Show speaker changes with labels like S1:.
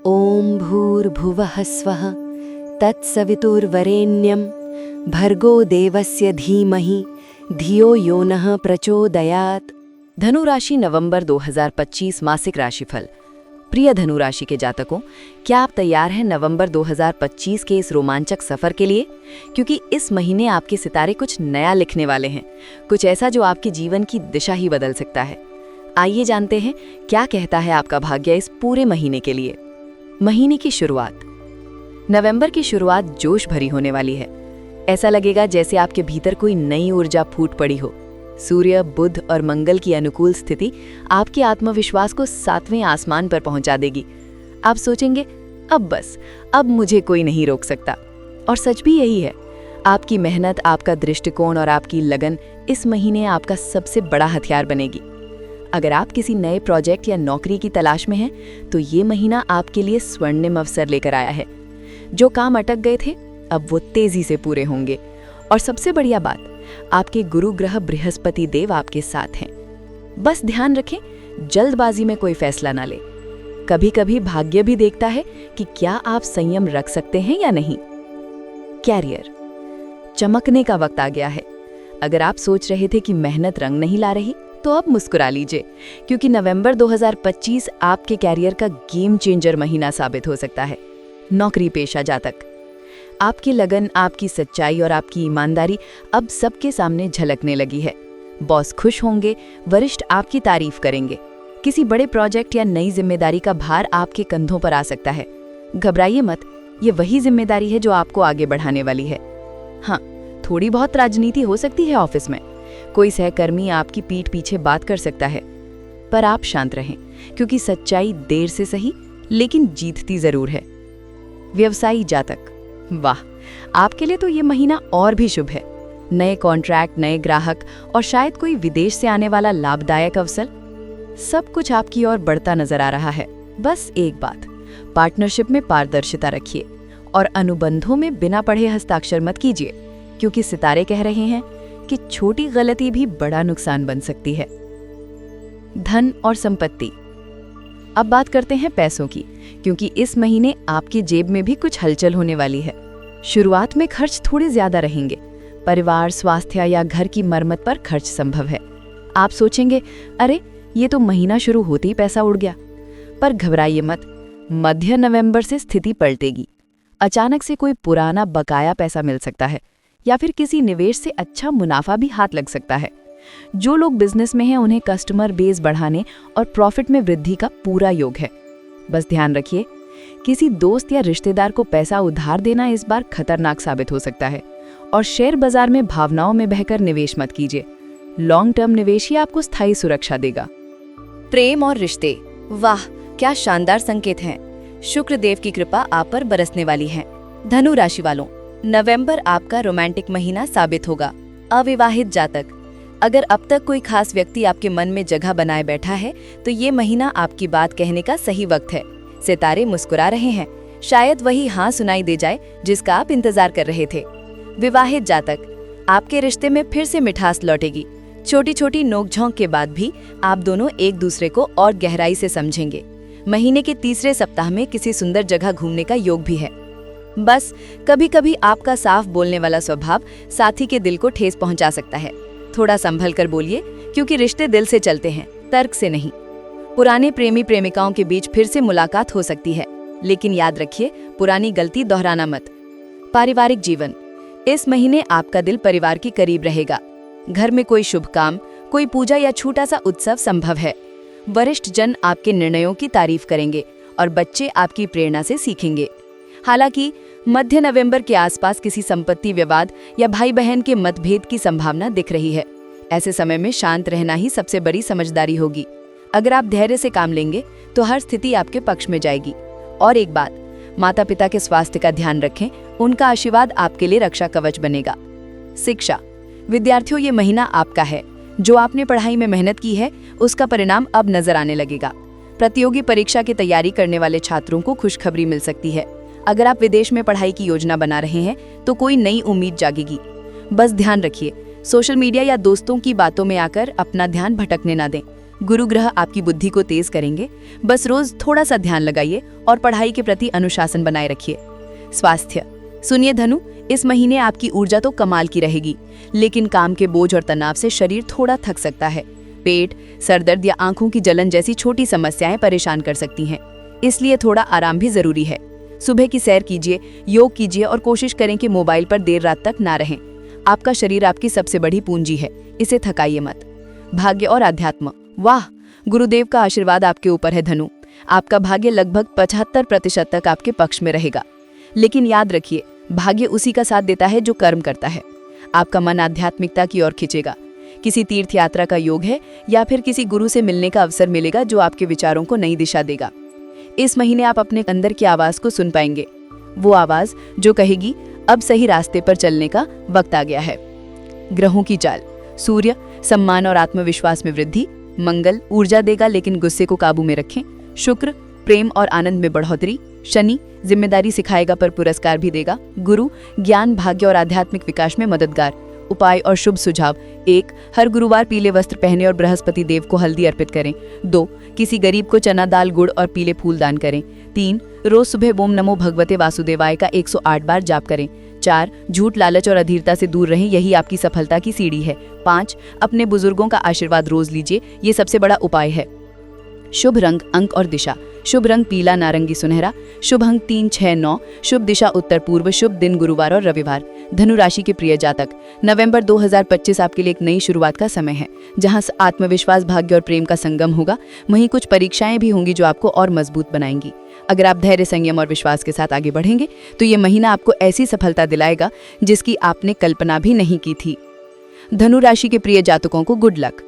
S1: ओम भूर्भुवः स्वः तत्सवितुर्वरेण्यं भर्गो देवस्य धीमहि धियो यो नः प्रचोदयात्। धनु राशि नवंबर 2025 मासिक राशिफल। प्रिय धनु राशि के जातकों, क्या आप तैयार हैं नवंबर 2025 के इस रोमांचक सफर के लिए? क्योंकि इस महीने आपके सितारे कुछ नया लिखने वाले हैं, कुछ ऐसा जो आपके जीवन की दिशा ही बदल सकता है। आइए जानते हैं क्या कहता है आपका भाग्य इस पूरे महीने के लिए। महीने की शुरुआत। नवंबर की शुरुआत जोश भरी होने वाली है। ऐसा लगेगा जैसे आपके भीतर कोई नई ऊर्जा फूट पड़ी हो। सूर्य, बुध और मंगल की अनुकूल स्थिति आपके आत्मविश्वास को 7वें आसमान पर पहुंचा देगी। आप सोचेंगे, अब मुझे कोई नहीं रोक सकता। और सच भी यही है। आपकी मेहनत, आपका दृष्टिकोण और आपकी लगन इस महीने आपका सबसे बड़ा हथियार बनेगी। अगर आप किसी नए प्रोजेक्ट या नौकरी की तलाश में हैं, तो ये महीना आपके लिए स्वर्णिम अवसर लेकर आया है। जो काम अटक गए थे, अब वो तेजी से पूरे होंगे। और सबसे बढ़िया बात, आपके गुरु ग्रह बृहस्पति देव आपके साथ हैं। बस ध्यान रखें, जल्दबाजी में कोई फैसला ना लें। कभी कभी भाग्य भी देखता है कि क्या आप संयम रख सकते हैं या नहीं। कैरियर। चमकने का वक्त आ गया है। अगर आप सोच रहे थे कि मेहनत रंग नहीं ला रही, तो अब मुस्कुरा लीजिए, क्योंकि नवंबर 2025 आपके कैरियर का गेम चेंजर महीना साबित हो सकता है। नौकरी पेशा जातक, आपकी लगन, आपकी सच्चाई और आपकी ईमानदारी अब सबके सामने झलकने लगी है। बॉस खुश होंगे, वरिष्ठ आपकी तारीफ करेंगे। किसी बड़े प्रोजेक्ट या नई जिम्मेदारी का भार आपके कंधों पर आ सकता है। घबराइए मत, ये वही जिम्मेदारी है जो आपको आगे बढ़ाने वाली है। हाँ, थोड़ी बहुत राजनीति हो सकती है ऑफिस में। कोई सहकर्मी आपकी पीठ पीछे बात कर सकता है, पर आप शांत रहें, क्योंकि सच्चाई देर से सही लेकिन जीतती जरूर है। व्यवसायी जातक, वाह, आपके लिए तो ये महीना और भी शुभ है। नए कॉन्ट्रैक्ट, नए ग्राहक और शायद कोई विदेश से आने वाला लाभदायक अवसर, सब कुछ आपकी ओर बढ़ता नजर आ रहा है। बस एक बात, पार्टनरशिप में पारदर्शिता रखिए और अनुबंधों में बिना पढ़े हस्ताक्षर मत कीजिए, क्योंकि सितारे कह रहे हैं कि छोटी गलती भी बड़ा नुकसान बन सकती है। धन और संपत्ति। अब बात करते हैं पैसों की, क्योंकि इस महीने आपकी जेब में भी कुछ हलचल होने वाली है। शुरुआत में खर्च थोड़े ज्यादा रहेंगे। परिवार, स्वास्थ्य या घर की मरम्मत पर खर्च संभव है। आप सोचेंगे, अरे ये तो महीना शुरू होते ही पैसा उड़ गया। पर घबराइए मत, मध्य नवंबर से स्थिति पलटेगी। अचानक से कोई पुराना बकाया पैसा मिल सकता है, या फिर किसी निवेश से अच्छा मुनाफा भी हाथ लग सकता है। जो लोग बिजनेस में हैं, उन्हें कस्टमर बेस बढ़ाने और प्रॉफिट में वृद्धि का पूरा योग है। बस ध्यान रखिए, किसी दोस्त या रिश्तेदार को पैसा उधार देना इस बार खतरनाक साबित हो सकता है। और शेयर बाजार में भावनाओं में बहकर निवेश मत कीजिए। लॉन्ग टर्म निवेश ही आपको स्थायी सुरक्षा देगा। प्रेम और रिश्ते, वाह क्या शानदार संकेत हैं। शुक्र देव की कृपा आप पर बरसने वाली है। धनु राशि वालों, नवंबर आपका रोमांटिक महीना साबित होगा। अविवाहित जातक, अगर अब तक कोई खास व्यक्ति आपके मन में जगह बनाए बैठा है, तो ये महीना आपकी बात कहने का सही वक्त है। सितारे मुस्कुरा रहे हैं, शायद वही हाँ सुनाई दे जाए जिसका आप इंतजार कर रहे थे। विवाहित जातक, आपके रिश्ते में फिर से मिठास लौटेगी। छोटी छोटी नोकझोंक के बाद भी आप दोनों एक दूसरे को और गहराई से समझेंगे। महीने के तीसरे सप्ताह में किसी सुंदर जगह घूमने का योग भी है। बस कभी कभी आपका साफ बोलने वाला स्वभाव साथी के दिल को ठेस पहुंचा सकता है। थोड़ा संभल कर बोलिए, क्योंकि रिश्ते दिल से चलते हैं, तर्क से नहीं। पुराने प्रेमी प्रेमिकाओं के बीच फिर से मुलाकात हो सकती है, लेकिन याद रखिए, पुरानी गलती दोहराना मत। पारिवारिक जीवन, इस महीने आपका दिल परिवार के करीब रहेगा। घर में कोई शुभ काम, कोई पूजा या छोटा सा उत्सव संभव है। वरिष्ठ जन आपके निर्णयों की तारीफ करेंगे और बच्चे आपकी प्रेरणा से सीखेंगे। हालांकि मध्य नवंबर के आसपास किसी संपत्ति विवाद या भाई बहन के मतभेद की संभावना दिख रही है। ऐसे समय में शांत रहना ही सबसे बड़ी समझदारी होगी। अगर आप धैर्य से काम लेंगे, तो हर स्थिति आपके पक्ष में जाएगी। और एक बात, माता पिता के स्वास्थ्य का ध्यान रखें, उनका आशीर्वाद आपके लिए रक्षा कवच बनेगा। शिक्षा, विद्यार्थियों, ये महीना आपका है। जो आपने पढ़ाई में मेहनत की है, उसका परिणाम अब नजर आने लगेगा। प्रतियोगी परीक्षा की तैयारी करने वाले छात्रों को खुशखबरी मिल सकती है। अगर आप विदेश में पढ़ाई की योजना बना रहे हैं, तो कोई नई उम्मीद जागेगी। बस ध्यान रखिए, सोशल मीडिया या दोस्तों की बातों में आकर अपना ध्यान भटकने ना दें। गुरु ग्रह आपकी बुद्धि को तेज करेंगे। बस रोज थोड़ा सा ध्यान लगाइए और पढ़ाई के प्रति अनुशासन बनाए रखिए। स्वास्थ्य। सुनिए धनु, इस महीने आपकी ऊर्जा तो कमाल की रहेगी, लेकिन काम के बोझ और तनाव से शरीर थोड़ा थक सकता है। पेट, सरदर्द या आंखों की जलन जैसी छोटी समस्याएं परेशान कर सकती हैं, इसलिए थोड़ा आराम भी जरूरी है। सुबह की सैर कीजिए, योग कीजिए और कोशिश करें कि मोबाइल पर देर रात तक ना रहें। आपका शरीर आपकी सबसे बड़ी पूंजी है, इसे थकाइए मत। भाग्य और अध्यात्म। वाह, गुरुदेव का आशीर्वाद आपके ऊपर है धनु। आपका भाग्य लगभग 75% तक आपके पक्ष में रहेगा। लेकिन याद रखिए, भाग्य उसी का साथ देता है जो कर्म करता है। आपका मन आध्यात्मिकता की ओर खींचेगा। किसी तीर्थ यात्रा का योग है या फिर किसी गुरु से मिलने का अवसर मिलेगा जो आपके विचारों को नई दिशा देगा। इस महीने आप अपने अंदर की आवाज को सुन पाएंगे, वो आवाज जो कहेगी अब सही रास्ते पर चलने का वक्त आ गया है। ग्रहों की चाल। सूर्य सम्मान और आत्मविश्वास में वृद्धि। मंगल ऊर्जा देगा लेकिन गुस्से को काबू में रखें। शुक्र प्रेम और आनंद में बढ़ोतरी। शनि जिम्मेदारी सिखाएगा पर पुरस्कार भी देगा। गुरु ज्ञान, भाग्य और आध्यात्मिक विकास में मददगार। उपाय और शुभ सुझाव। 1. हर गुरुवार पीले वस्त्र पहने और बृहस्पति देव को हल्दी अर्पित करें। 2. किसी गरीब को चना दाल, गुड़ और पीले फूल दान करें। 3. रोज सुबह ओम नमो भगवते वासुदेवाय का 108 बार जाप करें। 4. झूठ, लालच और अधीरता से दूर रहें, यही आपकी सफलता की सीढ़ी है। 5. अपने बुजुर्गों का आशीर्वाद रोज लीजिए, ये सबसे बड़ा उपाय है। शुभ रंग, अंक और दिशा। शुभ रंग पीला, नारंगी, सुनहरा। शुभ अंक 3, 6, 9। शुभ दिशा उत्तर पूर्व। शुभ दिन गुरुवार और रविवार। धनु राशि के प्रिय जातक, नवंबर 2025 आपके लिए एक नई शुरुआत का समय है, जहां आत्मविश्वास, भाग्य और प्रेम का संगम होगा। वहीं कुछ परीक्षाएं भी होंगी जो आपको और मजबूत बनाएंगी। अगर आप धैर्य, संयम और विश्वास के साथ आगे बढ़ेंगे तो ये महीना आपको ऐसी सफलता दिलाएगा जिसकी आपने कल्पना भी नहीं की थी। धनु राशि के प्रिय जातकों को गुड लक।